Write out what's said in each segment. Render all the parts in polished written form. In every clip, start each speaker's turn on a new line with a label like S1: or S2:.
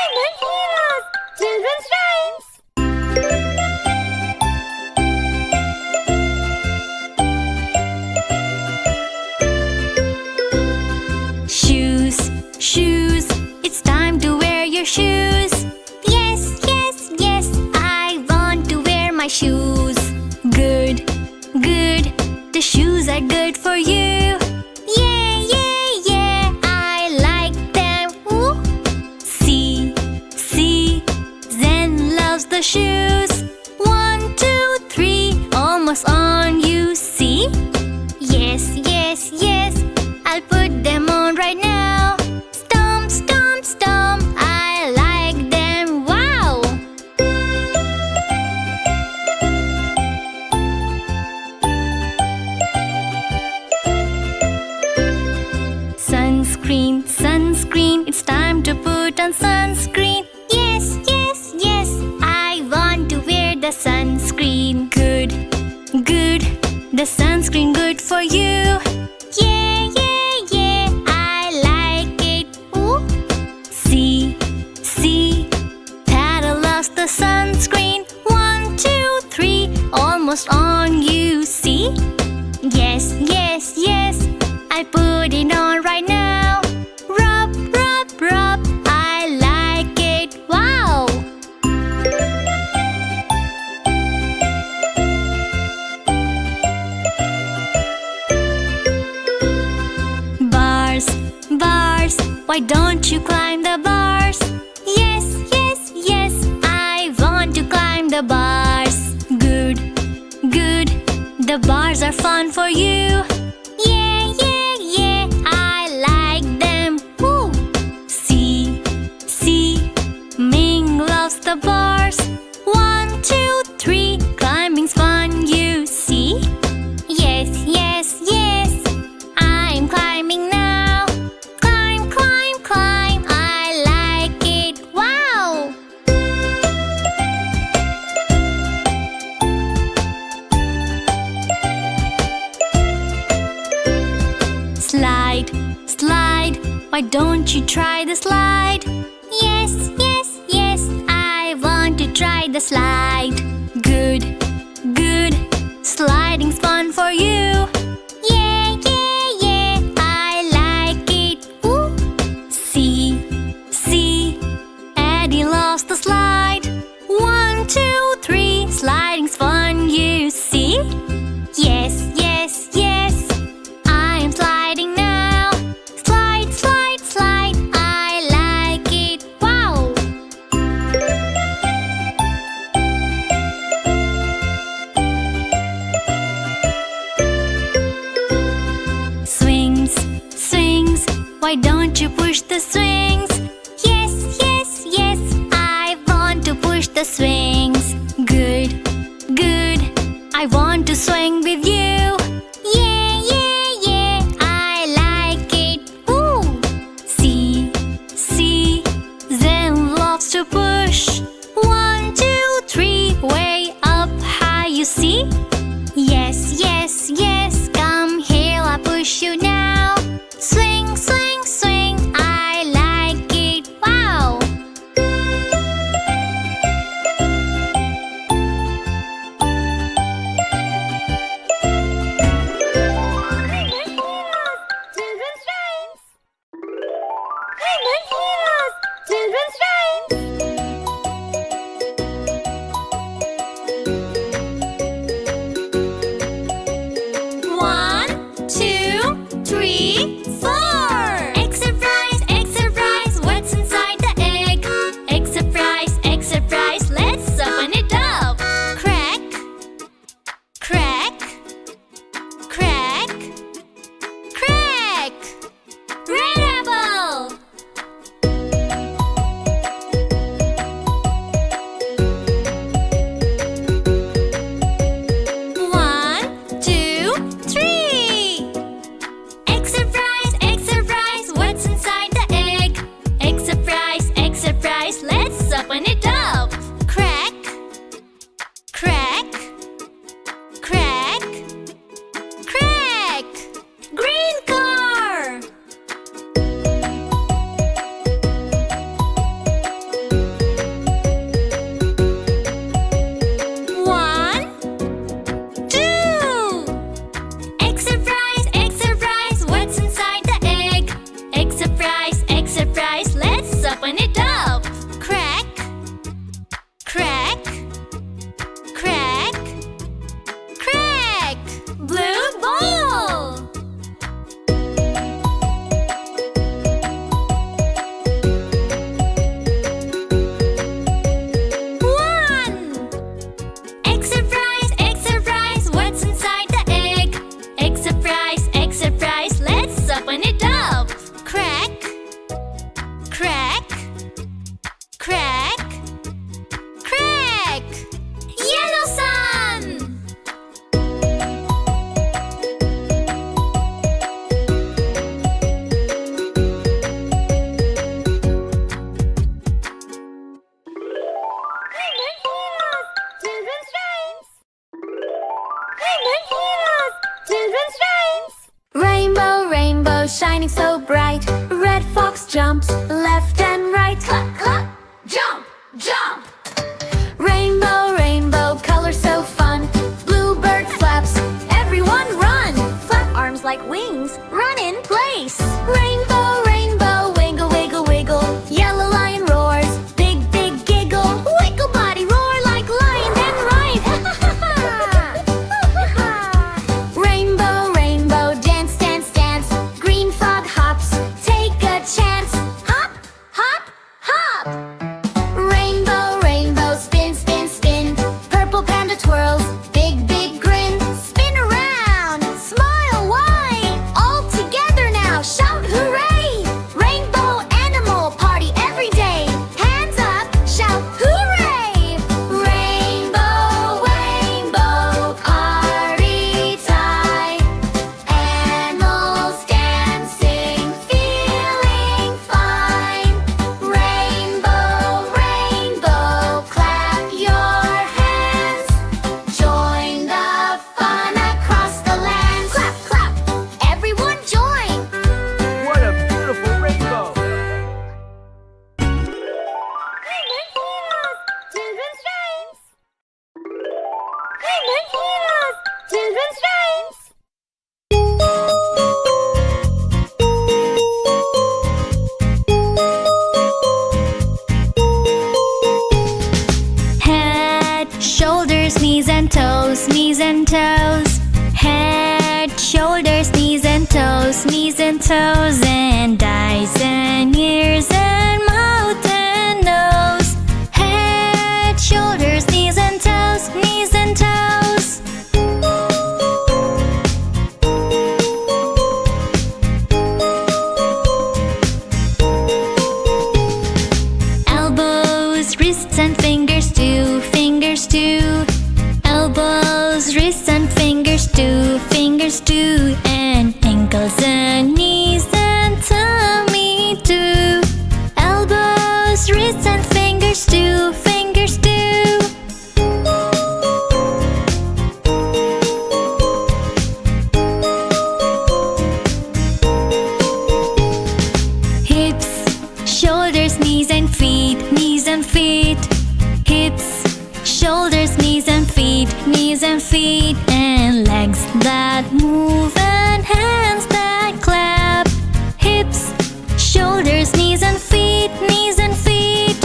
S1: Silent Heroes, Children's Rhymes.
S2: Shoes, shoes, it's time to wear your shoes. Yes, yes, yes, I want to wear my shoes. Good, good, the shoes are good for you. Yeah, yeah, yeah, I like them. Ooh. See, see, Zen loves the shoes. 1, 2, 3, almost on you, see? Yes, yes, yes, I'll put them on right now. Stomp, stomp, stomp, I like them, wow! Sunscreen, sunscreen, it's time to put on sunscreen. Yes, yes, yes, I want to wear the sunscreen. Good, good, the sunscreen good for you. Yeah, yeah, yeah, I like it. Ooh. See, see, Tata loves the sunscreen. 1, 2, 3, almost on you, see? Yes, yes, yes, I put it on right now. Rub, rub, rub, I like it, wow! Bars, bars, why don't you climb the bars? Yes, yes, yes, I want to climb the bars. Good, good, the bars are fun for you. Yeah, yeah, yeah, I like them. Woo! See, see, Ming loves the bars. 1, 2, 3, climbing's fun, you see? Yes, yes, yes, I'm climbing now. Climb, climb, climb, I like it, wow! Slide, slide, why don't you try the slide? Yes, yes, yes, I want to try the slide. Good, good, sliding's fun for you. Yeah, yeah, yeah, I like it. Ooh. See, see, Eddie loves the slide. 1, 2, 3, sliding's fun, you see? Yes, yes, yes, I am sliding now. Slide, slide, slide, I like it, wow! bright. Red fox jumps left and right. Clap, clap, jump, jump. Rainbow, rainbow, color so fun. Bluebird flaps, everyone run. Flap arms like wings, run in place. Rainbow, rainbow, wiggle, wiggle, wiggle. Yellow lion roars, big, big giggle. Wiggle body, roar like lion, then right. Rainbow, rainbow, dance, dance, dance. Green frog hops, take a chance. Hop, hop, hop. Rainbow, rainbow, spin, spin, spin. Purple panda twirls, big, big grin. Spin around, smile wide. All together now, shout hooray! Rainbow animal party every day. Hands up, shout hooray! Rainbow, rainbow, party time. Animals dancing, feeling fine. Rainbow, rainbow, clap your hands. Join the fun across the land. Clap, clap, everyone join.
S3: What a beautiful rainbow!
S1: Human heroes, children's rhymes. Human heroes, children's rhymes.
S2: Head, shoulders, knees and toes, knees and toes. Head, shoulders, knees and toes, knees and toes. And eyes and ears and mouth and nose. Head, shoulders, knees and toes, knees and toes. Elbows, wrists and fingers too, fingers too. Elbows, wrists and fingers too, fingers too. And ankles and knees and tummy too. Elbows, wrists and fingers too, fingers too. Hips, shoulders, knees and feet, knees and feet. Hips, shoulders, knees and feet, knees and feet. And legs that move and hands that clap. Hips, shoulders, knees and feet, knees and feet.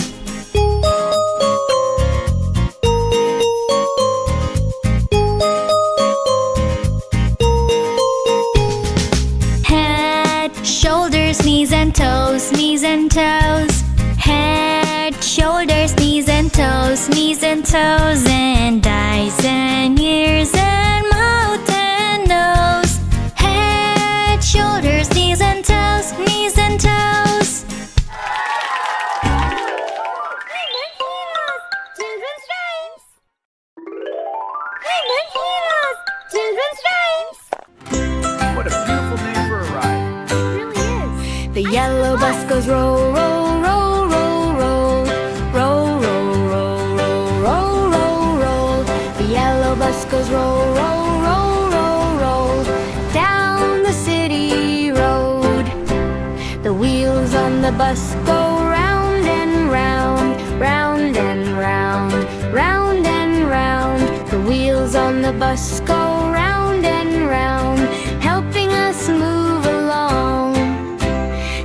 S2: Head, shoulders, knees and toes, knees and toes. Head, shoulders, knees and toes, knees and toes. And eyes and ears and mouth and nose. Head, shoulders, knees and toes, knees and toes.
S1: Human heroes, children's rhymes. Human heroes, children's rhymes.
S3: What a beautiful name for a ride!
S1: It really is.
S2: The yellow bus goes roll, roll, roll, roll, roll. Roll, roll, roll, roll, roll, roll, roll. The yellow bus goes roll, roll, roll, roll, roll. Down the city road. The wheels on the bus go round and round, round and round, round and round. The wheels on the bus go round and round, helping us move along.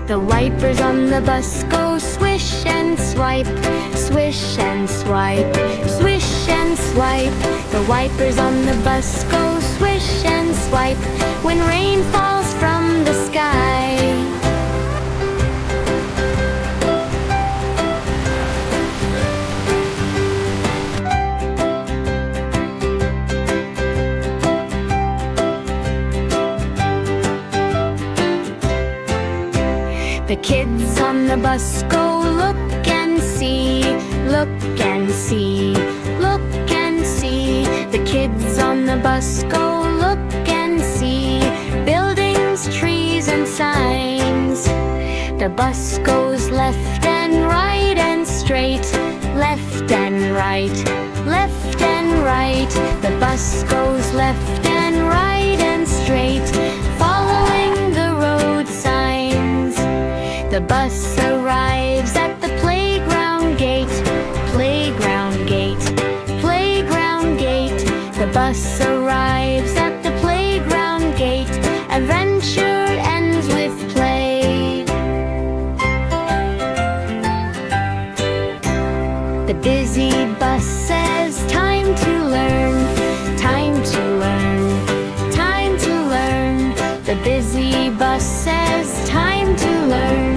S2: The wipers on the bus go swish and swipe, swish and swipe, swish and swipe. The wipers on the bus go swish and swipe when rain falls from the sky. The kids on the bus go look and see, look and see, look and see. The kids on the bus go look and see buildings, trees and signs. The bus goes left and right and straight, left and right, left and right. The bus goes left and right and straight, following the road signs. The bus arrives at the playground gate. Playground gate, playground gate. The bus arrives at the playground gate. Adventure ends with play. The busy bus says, time to learn, time to learn, time to learn. The busy bus says, time to learn.